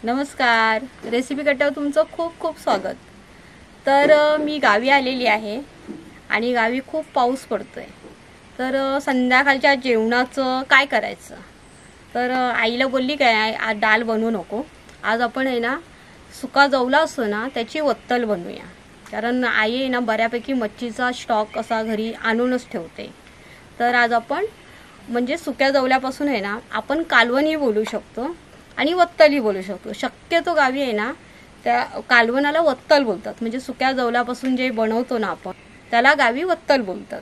नमस्कार, रेसिपी कट्ट्यावर तुमचं खूप खूप स्वागत। तर मी गावी आलेली आहे आणि गावी खूप पाऊस पडतोय। तर संध्याकाळच्या जेवणाचं काय करायचं, तर आईला बोलली काय आज डाळ बनवू नको, आज आपण आहे ना सुका जवला असतो ना त्याची वत्तल बनवूया। कारण आई आहे ना बऱ्यापैकी मच्छीचा स्टॉक असा घरी आणूनच ठेवते। तर आज आपण म्हणजे सुक्या जवल्यापासून आहे ना आपण कालवणही बोलू शकतो आणि वत्तलही बोलू शकतो। शक्यतो गावी आहे ना त्या कालवणाला वत्तल बोलतात, म्हणजे सुक्या जवल्यापासून जे बनवतो ना आपण त्याला गावी वत्तल बोलतात।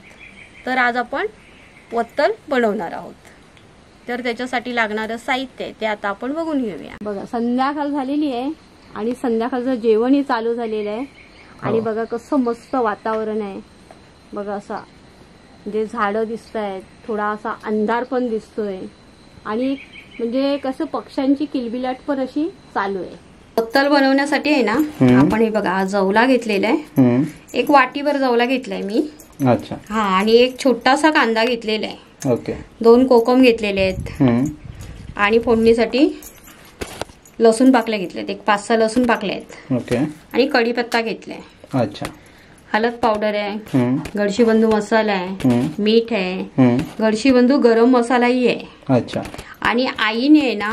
तर आज आपण वत्तल बनवणार आहोत। तर त्याच्यासाठी लागणारं साहित्य ते आता आपण बघून घेऊया। बघा संध्याकाळ झालेली आहे आणि संध्याकाळचं जेवणही चालू झालेलं आहे आणि बघा कसं मस्त वातावरण आहे। बघा असा म्हणजे झाडं दिसत आहेत, थोडा असा अंधार पण दिसतोय आणि म्हणजे कसं पक्ष्यांची किलबिलाट पण अशी चालू आहे। वत्तल बनवण्यासाठी आहे ना आपण हे बघा जवला घेतलेला आहे, एक वाटीभर जवला घेतलाय मी। अच्छा हा, आणि एक छोटासा कांदा घेतलेला आहे। ओके। 2 कोकम घेतलेले आहेत आणि फोडणीसाठी लसूण पाकल्या घेतलेत, एक 5-6 लसूण पाकले आहेत। ओके। आणि कढीपत्ता घेतलाय। अच्छा। हळद पावडर आहे, गडशीबंधू मसाला आहे, मीठ आहे, गडशीबंधू गरम मसालाही आहे। अच्छा। आणि आईने आहे ना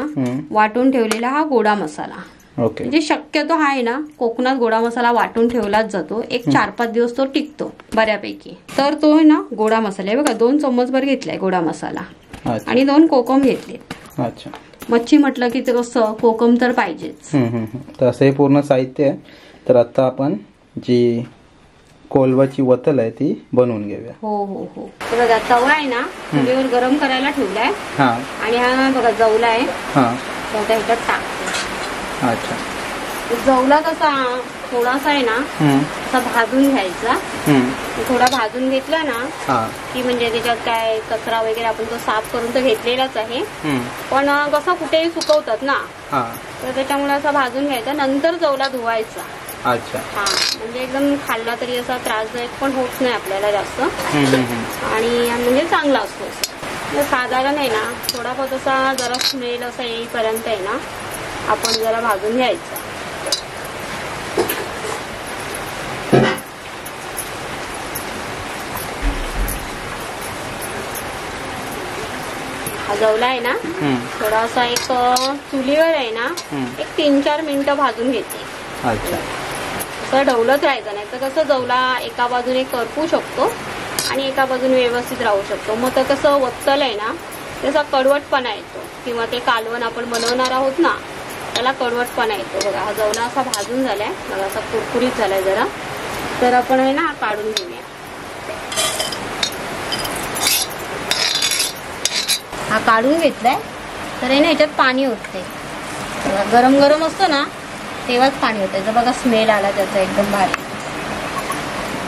वाटून ठेवलेला हा गोडा मसाला। ओके। म्हणजे शक्यतो हा आहे ना कोकणात गोडा मसाला वाटून ठेवलाच जातो, एक 4-5 दिवस तो टिकतो बऱ्यापैकी। तर तो आहे ना गोडा मसाला आहे बघा, 2 चम्मचभर घेतलाय गोडा मसाला आणि 2 कोकम घेतले। अच्छा। मच्छी म्हटलं की ते कसं कोकम तर पाहिजेच। तर असं हे पूर्ण साहित्य आहे। तर आता आपण जी कोलवाची वतल आहे ती बनवून घेऊया। हो हो हो। तर बघा तवा आहे ना चुलीवर गरम करायला ठेवलाय आणि हा बघा जवला आहे, तर ह्याच्यात टाकते। अच्छा। जवला कसा थोडासा आहे ना असा भाजून घ्यायचा, थोडा भाजून घेतला ना की म्हणजे त्याच्यात काय कचरा वगैरे आपण तो साफ करून तर घेतलेलाच आहे, पण कसा कुठेही सुकवतात ना तर त्याच्यामुळे असा भाजून घ्यायचा, नंतर जवला धुवायचा। अच्छा। हा, म्हणजे एकदम खाल्ला तरी असा त्रासदायक पण होत नाही आपल्याला जास्त आणि म्हणजे चांगला असतो। साधारण आहे ना थोडा बहुत असा जरा स्मेल असा येईपर्यंत आहे ना आपण जरा भाजून घ्यायचं। जवला आहे ना थोडासा एक चुलीवर आहे ना एक 3-4 मिनिटं भाजून घेते। अच्छा। असं ढवलत राहायचं, नाही तर कसं जवला एका बाजूने करपू शकतो आणि एका बाजूने व्यवस्थित राहू शकतो। मग तर कसं वत्तल आहे ना त्याचा कडवटपणा येतो, किंवा ते कालवण आपण बनवणार आहोत ना त्याला कडवटपणा येतो। बघा हा जवला असा भाजून झालाय, बघा असा कुरकुरीत झालाय जरा। तर आपण आहे ना काढून घेऊया। हा काढून घेतलाय, तर आहे ना ह्याच्यात पाणी उठते, गरम गरम असतो ना तेव्हाच पाणी होतं। तर बघा स्मेल आला त्याचा एकदम भारी।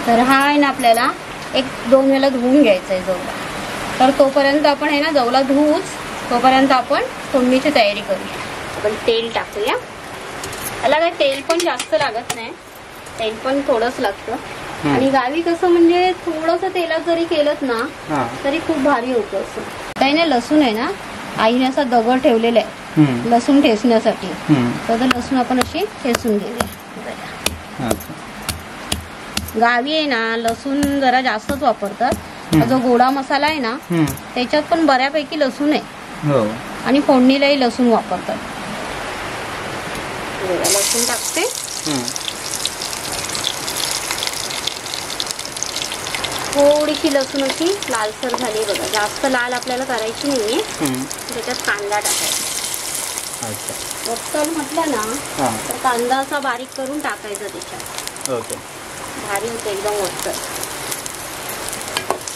तर हा आहे ना आपल्याला 1-2 वेळा धुवून घ्यायचा आहे जवला। तर तोपर्यंत आपण आहे ना जवला धुवूच, तोपर्यंत आपण फोडणीची तयारी करूया। आपण तेल टाकूया, त्याला काय तेल पण जास्त लागत नाही, तेल पण थोडंच लागतं। आणि गावी कसं म्हणजे थोडंसं तेलात जरी केलं ना तरी खूप भारी होतं। असं काही नाही, लसूण आहे ना आईने असा दगड ठेवलेला आहे लसूण ठेचण्यासाठी, तर लसूण आपण अशी ठेचून घेऊया। गावी आहे ना लसूण जरा जास्तच वापरतात, जो गोडा मसाला आहे ना त्याच्यात पण बऱ्यापैकी लसूण आहे आणि फोडणीलाही लसूण वापरतात। लसूण टाकते, थोडीशी लसूण अशी लालसर झाली बघा, जास्त लाल आपल्याला करायची नाहीये। त्याच्यात कांदा टाकायचा। वत्तल म्हटलं ना तर कांदा असा बारीक करून टाकायचा त्याच्यात। ओके। भारी होते एकदम वत्तल।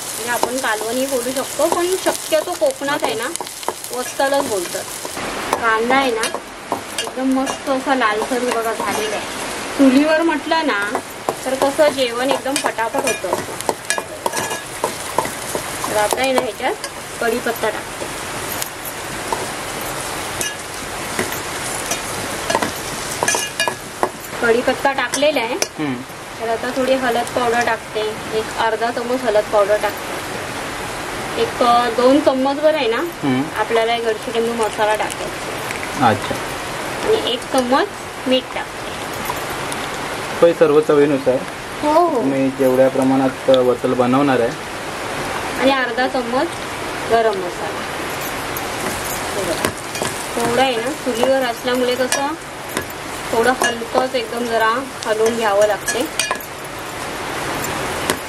म्हणजे आपण कालवणही बोलू शकतो, पण शक्यतो कोकणात आहे ना वत्तलच बोलतात। कांदा आहे ना एकदम मस्त असा लालसर बघा झालेला आहे। चुलीवर म्हटलं ना तर कसं जेवण एकदम पटापट होतं। तर आता आहे ना ह्याच्यात कढीपत्ता टाकते। कढीपत्ता टाकलेला आहे, तर आता थोडी हळद पावडर टाकते, एक अर्धा चम्मच हळद पावडर टाकते, एक 2 चम्मच भर आहे ना आपल्याला गडचिरोली मसाला टाकायचा। अच्छा। आणि 1 चम्मच मीठ टाकते. होय, सर्व चवीनुसार. हो हो. मी जेवढ्या प्रमाणात वतल बनवणार आहे. आणि अर्धा चम्मच गरम मसाला. थोडं आहे ना, चुलीवर असल्यामुळे कसं थोडं हलकंच एकदम जरा हलवून घ्यावं लागते.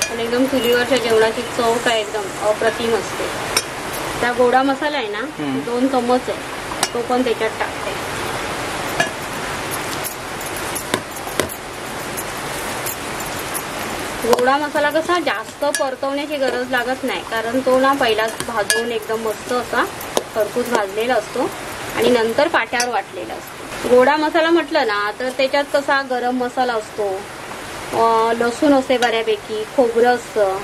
पण एकदम चुलीवरच्या जेवणाची चव काय एकदम अप्रतिम असते. त्या गोडा मसाला आहे ना, 2 चम्मच आहे, तो पण त्याच्यात टाकते. गोडा मसाला कसा जास्त परतवण्याची गरज लागत नाही, कारण तो ना पहिलाच भाजून एकदम मस्त असा खरपूस भाजलेला असतो आणि नंतर पाट्यावर वाटलेला असतो. गोडा मसाला म्हटलं ना तर त्याच्यात कसा गरम मसाला असतो, लसूण असते बऱ्यापैकी, खोबरं असतं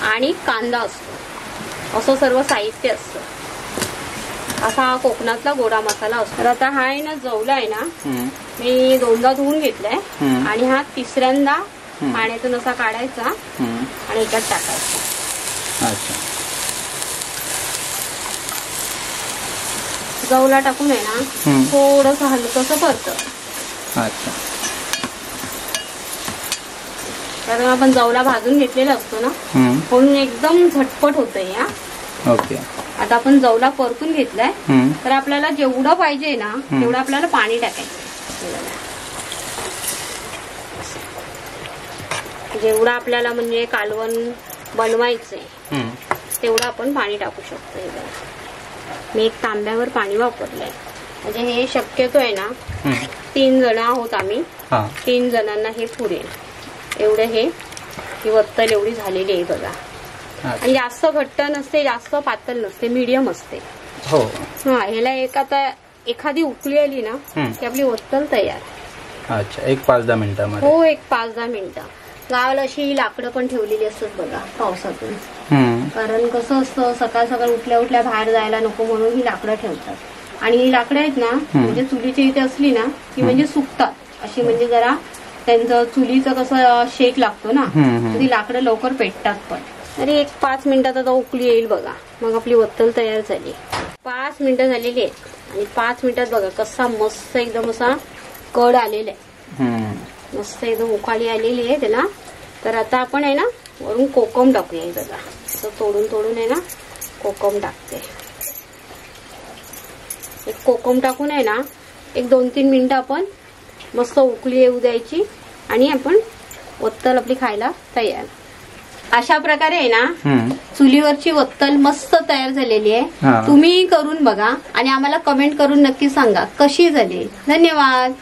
आणि कांदा असतो, असं सर्व साहित्य असतं. असा कोकणातला गोडा मसाला असतो. तर आता हा आहे ना, जवला आहे ना, मी 2दा धुवून घेतलाय आणि हा 3ऱ्यांदा पाण्यातून असा काढायचा आणि याच्यात टाकायचा. अच्छा. जवला टाकून आहे ना थोडंसं हलकंसं परत. अच्छा. कारण आपण जवला भाजून घेतलेला असतो ना, म्हणून एकदम झटपट होतंय. या ओके. आता आपण जवला परतून घेतलाय, तर आपल्याला जेवढं पाहिजे ना तेवढं आपल्याला पाणी टाकायचं. जेवढं आपल्याला म्हणजे कालवण बनवायचंय तेवढं आपण पाणी टाकू शकतो. मी 1 तांब्यावर पाणी वापरलंय. म्हणजे हे शक्यतो आहे ना, 3 जण आहोत आम्ही, 3 जणांना हे पुरेल एवढं. ही वत्तल एवढी झालेली आहे बघा. आणि जास्त घट्ट नसते, जास्त पातळ नसते, मीडियम असते. हो. हा, ह्याला आता एखादी उकळी आली ना की आपली वत्तल तयार. अच्छा. 1-5-10 मिनिटांमध्ये. हो, 1-5-10 मिनिटं. गावाला अशी लाकडं पण ठेवलेली असतात बघा पावसातून. कारण कसं असतं, सकाळ सकाळ उठल्या उठल्या बाहेर जायला नको म्हणून ही लाकडं ठेवतात. आणि ही लाकडं आहेत ना, म्हणजे चुलीच्या इथे असली ना की म्हणजे सुकतात अशी, म्हणजे जरा त्यांचं चुलीचं कसं शेक लागतो ना, तर ती लाकडं लवकर पेटतात पण. तरी 1-5 मिनिटात आता उकळी येईल बघा, मग आपली वत्तल तयार झाली. 5 मिनिटं झालेली आहेत आणि 5 मिनिटात बघा कसा मस्त एकदम असा कड आलेला आहे. मस्त एकदम उकाळी आलेली आहे त्याला. तर आता आपण आहे ना वरून कोकम टाकूया. बघा असं तोडून आहे ना कोकम टाकते. एक कोकम टाकून आहे ना 1-2-3 मिनिटं आपण मस्त उकळी येऊ द्यायची आणि आपण वत्तल आपली खायला तयार. अशा प्रकारे आहे ना चुलीवरची वत्तल मस्त तयार झालेली आहे. तुम्ही करून बघा आणि आम्हाला कमेंट करून नक्की सांगा कशी झाली. धन्यवाद.